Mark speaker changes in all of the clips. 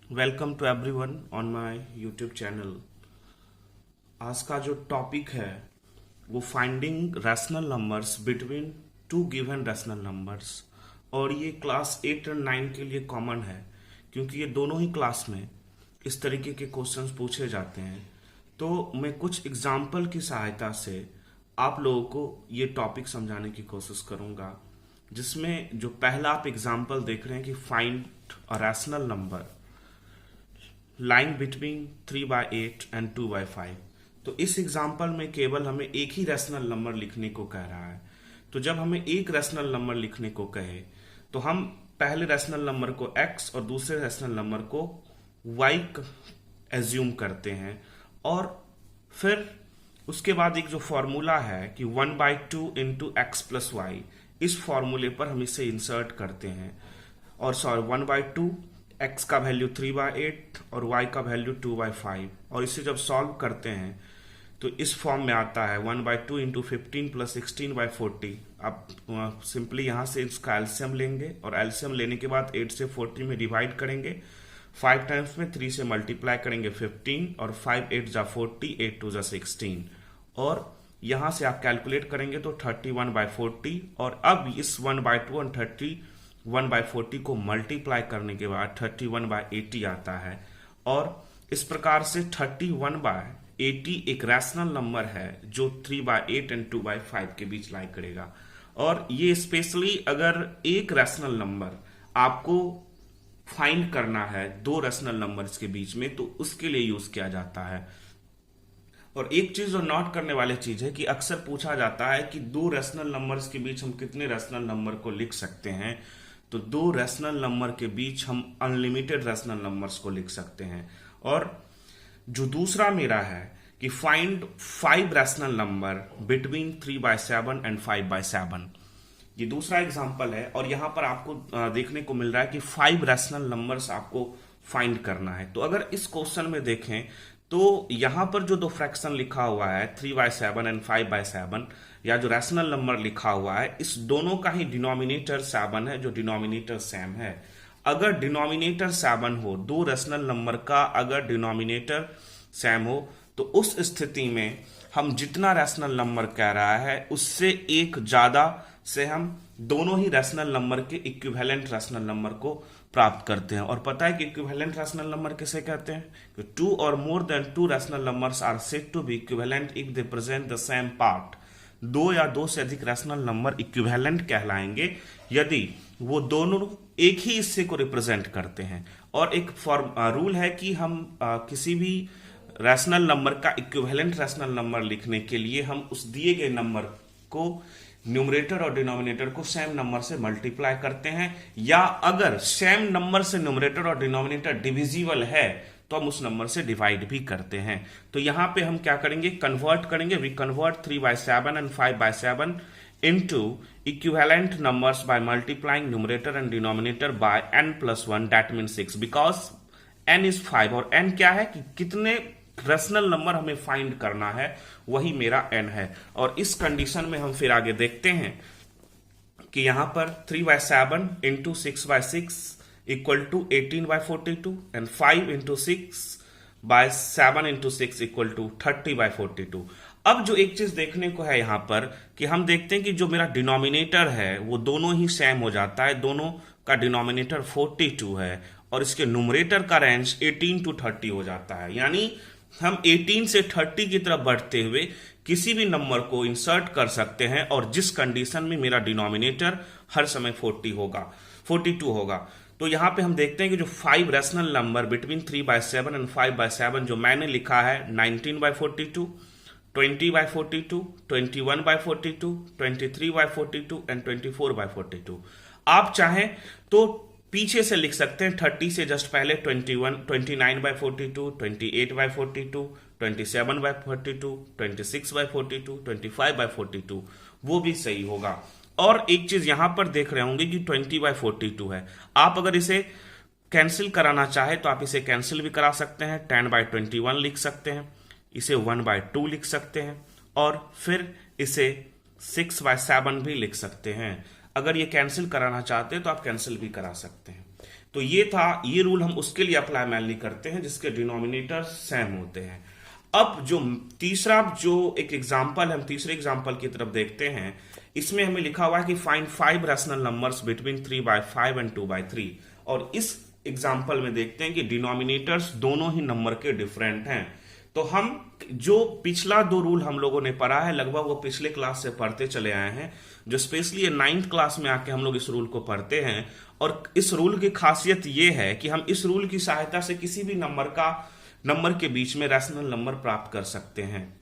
Speaker 1: Welcome to everyone on my YouTube channel. आज का जो टॉपिक है वो finding rational numbers between two given rational numbers, और ये क्लास 8 और 9 के लिए कॉमन है क्योंकि ये दोनों ही क्लास में इस तरीके के क्वेश्चंस पूछे जाते हैं। तो मैं कुछ एग्जाम्पल की सहायता से आप लोगों को ये टॉपिक समझाने की कोशिश करूंगा, जिसमें जो पहला आप एग्जाम्पल देख रहे हैं कि find a rational number line between 3/8 and 2/5। तो इस एग्जाम्पल में केवल हमें एक ही रैशनल नंबर लिखने को कह रहा है। तो जब हमें एक रैशनल नंबर लिखने को कहे तो हम पहले रैशनल नंबर को x और दूसरे रैशनल नंबर को y एज्यूम करते हैं, और फिर उसके बाद एक जो फॉर्मूला है कि 1/2 इंटू एक्स प्लस वाई, इस फॉर्मूले पर हम इसे इंसर्ट करते हैं। और सॉरी 1/2, x का वैल्यू 3/8 और y का वैल्यू 2/5, और इसे जब सॉल्व करते हैं तो इस फॉर्म में आता है 1/2 इंटू 15 प्लस 16/40। आप सिंपली यहाँ से इसका एलसीएम लेंगे और एलसीएम लेने के बाद 8 से 40 में डिवाइड करेंगे, 5 टाइम्स में 3 से मल्टीप्लाई करेंगे 15, और 5 8 जा 40, 8 2 जा 16, और यहाँ से आप कैलकुलेट करेंगे तो 31/40। और अब इस 1/2 और 31/40 को मल्टीप्लाई करने के बाद 31/80 आता है, और इस प्रकार से 31/80 एक रैशनल नंबर है जो 3/8 एंड 2/5 के बीच लाई करेगा। और ये स्पेशली अगर एक रैशनल नंबर आपको फाइंड करना है दो रैशनल नंबर्स के बीच में, तो उसके लिए यूज किया जाता है। और एक चीज जो नोट करने वाली चीज है कि अक्सर पूछा जाता है कि दो रैशनल नंबर्स के बीच हम कितने रैशनल नंबर को लिख सकते हैं। तो दो रैशनल नंबर के बीच हम अनलिमिटेड रैशनल नंबर्स को लिख सकते हैं। और जो दूसरा मेरा है कि find 5 rational number between 3/7 and 5/7, ये दूसरा एग्जांपल है। और यहां पर आपको देखने को मिल रहा है कि 5 रैशनल नंबर्स आपको फाइंड करना है। तो अगर इस क्वेश्चन में देखें तो यहां पर जो दो फ्रैक्शन लिखा हुआ है 3/7 एंड 5/7, या जो रैशनल नंबर लिखा हुआ है, इस दोनों का ही डिनोमिनेटर 7 है, जो डिनोमिनेटर सेम है। अगर डिनोमिनेटर 7 हो, दो रैशनल नंबर का अगर डिनोमिनेटर सेम हो, तो उस स्थिति में हम जितना रैशनल नंबर कह रहा है उससे एक ज्यादा से हम दोनों ही रैशनल नंबर के इक्विवेलेंट रैशनल नंबर को प्राप्त करते हैं। और पता है कि इक्विवेलेंट रैशनल नंबर किसे कहते हैं? कि 2 और more than 2 rational numbers are said to be equivalent if they present the same part. दो या दो से अधिक रैशनल नंबर इक्विवेलेंट कहलाएंगे यदि वो दोनों एक ही हिस्से को रिप्रेजेंट करते हैं। और एक रूल है कि हम किसी भी रैशनल नंबर का इक्विवेलेंट रैशनल नंबर लिखने के लिए हम उस दिए गए नंबर को न्यूमरेटर और डिनोमिनेटर को सेम नंबर से मल्टीप्लाई करते हैं, या अगर सेम नंबर से न्यूमरेटर और डिनोमिनेटर डिविजिबल है तो हम उस नंबर से डिवाइड भी करते हैं। तो यहां पे हम क्या करेंगे, कन्वर्ट करेंगे। We convert 3/7 and 5/7 into equivalent numbers by multiplying numerator and denominator by n+1, that means 6, because n is 5। और n क्या है कि कितने रैशनल नंबर हमें फाइंड करना है, वही मेरा n है। और इस कंडीशन में हम फिर आगे देखते हैं कि यहां पर 3/7 into 6/6 equal to 18/42, and 5 into 6/7 into 6 equal to 30/42। अब जो एक चीज देखने को है यहां पर कि हम देखते हैं कि जो मेरा डिनोमिनेटर है वो दोनों ही सेम हो जाता है, दोनों का डिनोमिनेटर 42 है, और इसके न्यूमरेटर का रेंज 18 to 30 हो जाता है। यानी हम 18 से 30 की तरफ बढ़ते हुए किसी भी नंबर को इंसर्ट कर सकते हैं, और जिस कंडीशन में मेरा डिनोमिनेटर हर समय 42 होगा। तो यहां पे हम देखते हैं कि जो 5 रैशनल नंबर बिटवीन 3/7 एंड 5/7 जो मैंने लिखा है 19/42, 20/42, 21/42, 23/42 एंड 24/42। आप चाहें तो पीछे से लिख सकते हैं 30 से जस्ट पहले 29/42, 28/42, 27/42, 26/42, 25/42, वो भी सही होगा। और एक चीज यहां पर देख रहे होंगे कि 20/42 है। आप अगर इसे कैंसिल कराना चाहे तो आप इसे कैंसिल भी करा सकते हैं, 10/21 लिख सकते हैं, इसे 1/2 लिख सकते हैं, और फिर इसे 6/7 भी लिख सकते हैं। अगर ये कैंसिल कराना चाहते हैं तो आप कैंसिल भी करा सकते हैं। तो ये था, ये रूल हम उसके लिए अप्लाई मैनली करते हैं जिसके डिनोमिनेटर सेम होते हैं। अब जो तीसरा जो एक एग्जांपल, हम तीसरे एग्जांपल की तरफ देखते हैं, इसमें हमें लिखा हुआ है कि find 5 rational numbers between 3/5 and 2/3। और इस एग्जांपल में देखते हैं कि डिनोमिनेटर्स दोनों ही नंबर के डिफरेंट हैं। तो हम जो पिछला 2 रूल हम लोगों ने पढ़ा है, लगभग वो पिछले क्लास से पढ़ते चले आए हैं, जो स्पेशली 9th क्लास में आके हम लोग इस रूल को पढ़ते हैं। और इस रूल की खासियत ये है कि हम इस रूल की सहायता से किसी भी नंबर के बीच में रैशनल नंबर प्राप्त कर सकते हैं।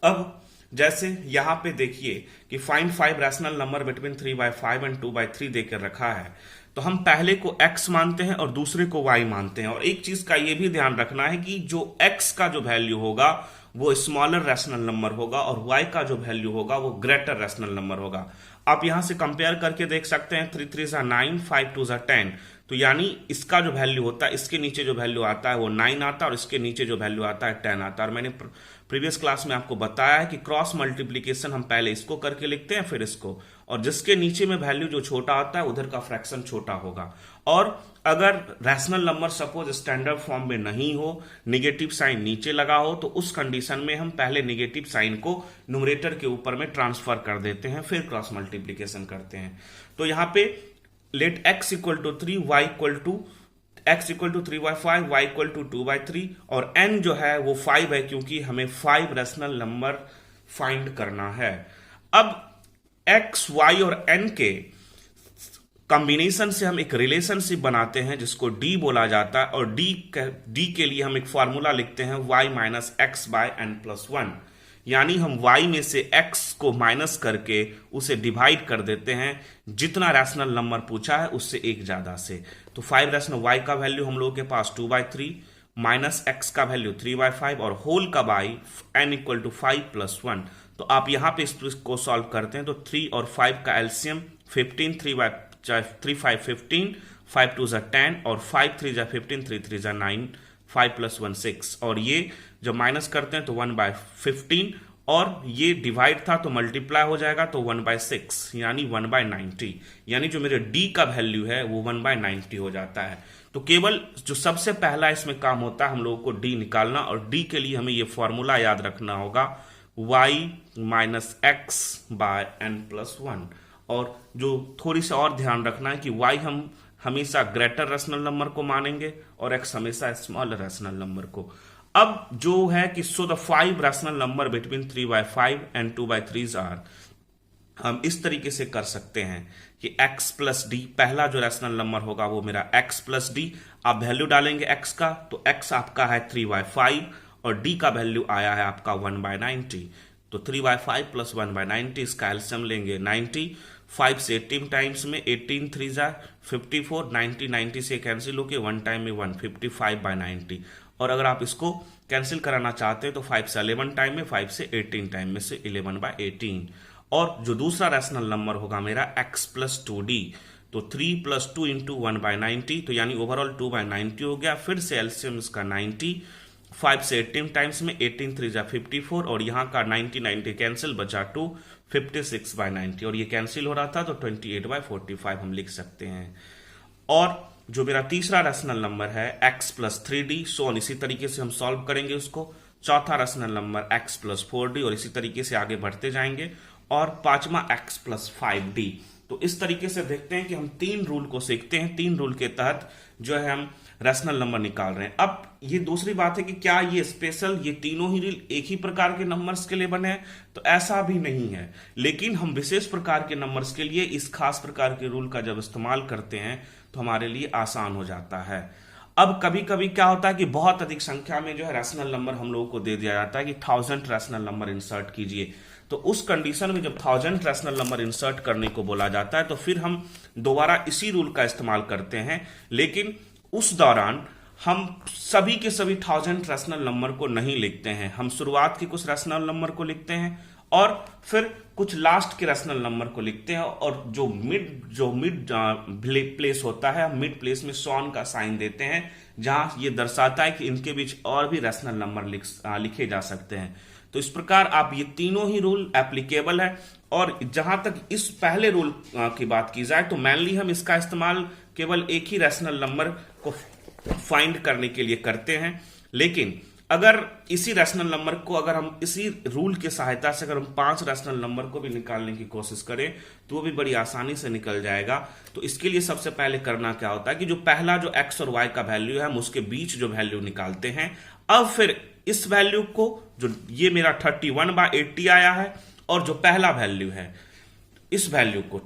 Speaker 1: अब जैसे यहां पे देखिए कि find 5 rational number between 3/5 and 2/3 देकर रखा है, तो हम पहले को x मानते हैं और दूसरे को y मानते हैं। और एक चीज का ये भी ध्यान रखना है कि जो x का जो वैल्यू होगा वो स्मॉलर रैशनल नंबर होगा और y का जो वैल्यू होगा वो ग्रेटर रैशनल नंबर होगा। आप यहां से कंपेयर करके देख सकते हैं, 3 3 9, 5 2 10। तो यानी इसका जो वैल्यू होता है, इसके नीचे जो वैल्यू आता है वो 9 आता है और इसके नीचे जो वैल्यू आता है 10 आता है। और मैंने प्रीवियस क्लास में आपको बताया है कि क्रॉस मल्टीप्लीकेशन हम पहले इसको करके लिखते हैं फिर इसको, और जिसके नीचे में वैल्यू जो छोटा आता है उधर का फ्रैक्शन छोटा होगा। और अगर rational number suppose standard form में नहीं हो, निगेटिव साइन नीचे लगा हो, तो उस कंडीशन में हम पहले निगेटिव साइन को न्यूमरेटर के ऊपर में ट्रांसफर कर देते हैं, फिर क्रॉस मल्टीप्लीकेशन करते हैं। तो यहां पे let x equal to 3, y equal to x equal to 3/5, y equal to 2/3, और n जो है वो 5 है क्योंकि हमें 5 रैशनल नंबर फाइंड करना है। अब x, y और n के कॉम्बिनेशन से हम एक रिलेशनशिप बनाते हैं जिसको d बोला जाता है, और d के लिए हम एक फॉर्मूला लिखते हैं y minus x by n plus 1। यानी हम y में से x को माइनस करके उसे डिवाइड कर देते हैं, जितना रैशनल नंबर पूछा है उससे एक ज्यादा से। तो 5 रैशनल y का वैल्यू हम लोगों के पास 2/3, माइनस x का वैल्यू 3/5 और होल का by n equal to 5 plus 1। तो आप यहां पे इसको सॉल्व करते हैं तो 3 और 5 का एलसीएम 15, 3 5 15, 5 2 10 और 5 3 15, 3 3 9, 5 प्लस 1 6। और ये जब माइनस करते हैं तो 1/15, और ये डिवाइड था तो मल्टीप्लाई हो जाएगा तो 1/6 यानी 1/90। यानी जो मेरे d का वैल्यू है वो 1/90 हो जाता है। तो केवल जो सबसे पहला इसमें काम होता है हम लोगों को d निकालना, और d के लिए हमें ये फॉर्मूला याद रखना होगा y minus x by n plus 1। और जो थोड़ी सा और ध्यान रखना है कि y हम हमेशा ग्रेटर रैशनल नंबर को मानेंगे और x हमेशा स्मॉलर रैशनल नंबर को। अब जो है कि so the 5 rational number between 3/5 and 2/3 are, हम इस तरीके से कर सकते हैं कि x प्लस डी, पहला जो रैशनल नंबर होगा वो मेरा x प्लस डी। आप वैल्यू डालेंगे x का, तो x आपका है 3/5 और d का वैल्यू आया है आपका 1/90। तो 3/5 प्लस 1/90, इसका एलसीएम लेंगे 90। 5 से 18 टाइम्स में 18 3 जा 54, 90 90 से कैंसिल होके 1 टाइम में 1, 55/90। और अगर आप इसको कैंसिल कराना चाहते हैं तो 5 से 11 टाइम में, 5 से 18 टाइम में से 11/18। और जो दूसरा रैशनल नंबर होगा मेरा x प्लस 2d, तो 3 प्लस 2 इंटू 1/90, तो यानी ओवरऑल 2/90 हो गया। फिर से एलसीएम इसका 90, 5 से 18 टाइम्स में 18 3 जा 54, और यहाँ का 90 90 कैंसिल, बचा 2, 56/90, और ये कैंसिल हो रहा था तो 28/45 हम लिख सकते हैं। और जो मेरा तीसरा रैशनल नंबर है x प्लस 3d, सो इसी तरीके से हम सॉल्व करेंगे उसको। चौथा rational number x plus 4d, और इसी तरीके से आगे बढ़ते जाएंगे। और पांचवा x प्लस 5d। तो इस तरीके से देखते हैं कि हम 3 रूल को सीखते हैं, 3 रूल के तहत जो है हम रैशनल नंबर निकाल रहे हैं। अब ये दूसरी बात है कि क्या ये स्पेशल, ये तीनों ही रूल एक ही प्रकार के नंबर्स के लिए बने हैं? तो ऐसा भी नहीं है, लेकिन हम विशेष प्रकार के नंबर्स के लिए इस खास प्रकार के रूल का जब इस्तेमाल करते हैं तो हमारे लिए आसान हो जाता है। अब कभी कभी क्या होता है कि बहुत अधिक संख्या में जो है रैशनल नंबर हम लोगों को दे दिया जाता है कि 1000 रैशनल नंबर इंसर्ट कीजिए। तो उस कंडीशन में जब 1000 रैशनल नंबर इंसर्ट करने को बोला जाता है तो फिर हम दोबारा इसी रूल का इस्तेमाल करते हैं, लेकिन उस दौरान हम सभी के सभी 1000 रैशनल नंबर को नहीं लिखते हैं। हम शुरुआत के कुछ रैशनल नंबर को लिखते हैं और फिर कुछ लास्ट के रैशनल नंबर को लिखते हैं, और जो मिड प्लेस होता है, हम मिड प्लेस में सॉन का साइन देते हैं, जहां ये दर्शाता है कि इनके बीच और भी रैशनल नंबर लिखे जा सकते हैं। तो इस प्रकार आप ये तीनों ही रूल एप्लीकेबल है और जहां तक इस पहले रूल की बात की जाए तो मेनली हम इसका इस्तेमाल केवल एक ही रैशनल नंबर को फाइंड करने के लिए करते हैं। लेकिन अगर इसी रैशनल नंबर को अगर हम इसी रूल की सहायता से अगर हम 5 रैशनल नंबर को भी निकालने की कोशिश करें तो वो भी बड़ी आसानी से निकल जाएगा। तो इसके लिए सबसे पहले करना क्या होता है कि जो पहला जो x और y का वैल्यू है हम उसके बीच जो वैल्यू निकालते हैं। अब फिर इस वैल्यू को, जो ये मेरा 31/80 आया है, और जो पहला वैल्यू है इस वैल्यू को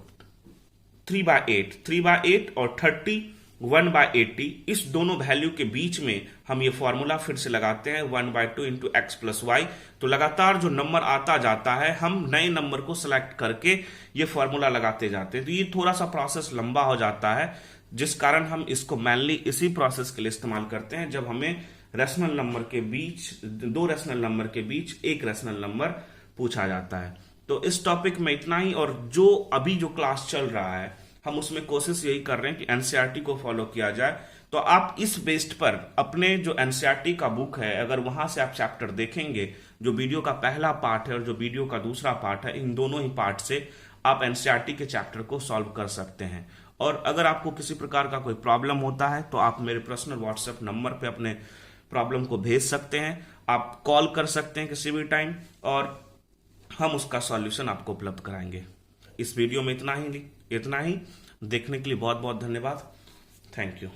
Speaker 1: 3/8 और 31/80, इस दोनों वैल्यू के बीच में हम ये फॉर्मूला फिर से लगाते हैं 1/2 इंटू एक्स प्लस वाई। तो लगातार जो नंबर आता जाता है हम नए नंबर को सिलेक्ट करके ये फॉर्मूला लगाते जाते हैं। तो ये थोड़ा सा प्रोसेस लंबा हो जाता है, जिस कारण हम इसको मेनली इसी प्रोसेस के लिए इस्तेमाल करते हैं जब हमें रैशनल नंबर के बीच, दो रैशनल नंबर के बीच एक रैशनल नंबर पूछा जाता है। तो इस टॉपिक में इतना ही, और जो अभी जो क्लास चल रहा है हम उसमें कोशिश यही कर रहे हैं कि एनसीईआरटी को फॉलो किया जाए। तो आप इस बेस्ड पर अपने जो एनसीईआरटी का बुक है, अगर वहां से आप चैप्टर देखेंगे, जो वीडियो का पहला पार्ट है और जो वीडियो का दूसरा पार्ट है, इन दोनों ही पार्ट से आप एनसीईआरटी के चैप्टर को सॉल्व कर सकते हैं। और अगर आपको किसी प्रकार का कोई प्रॉब्लम होता है तो आप मेरे पर्सनल व्हाट्सएप नंबर पे अपने प्रॉब्लम को भेज सकते हैं, आप कॉल कर सकते हैं किसी भी टाइम, और हम उसका सॉल्यूशन आपको उपलब्ध कराएंगे। इस वीडियो में इतना ही देखने के लिए बहुत बहुत धन्यवाद। Thank you.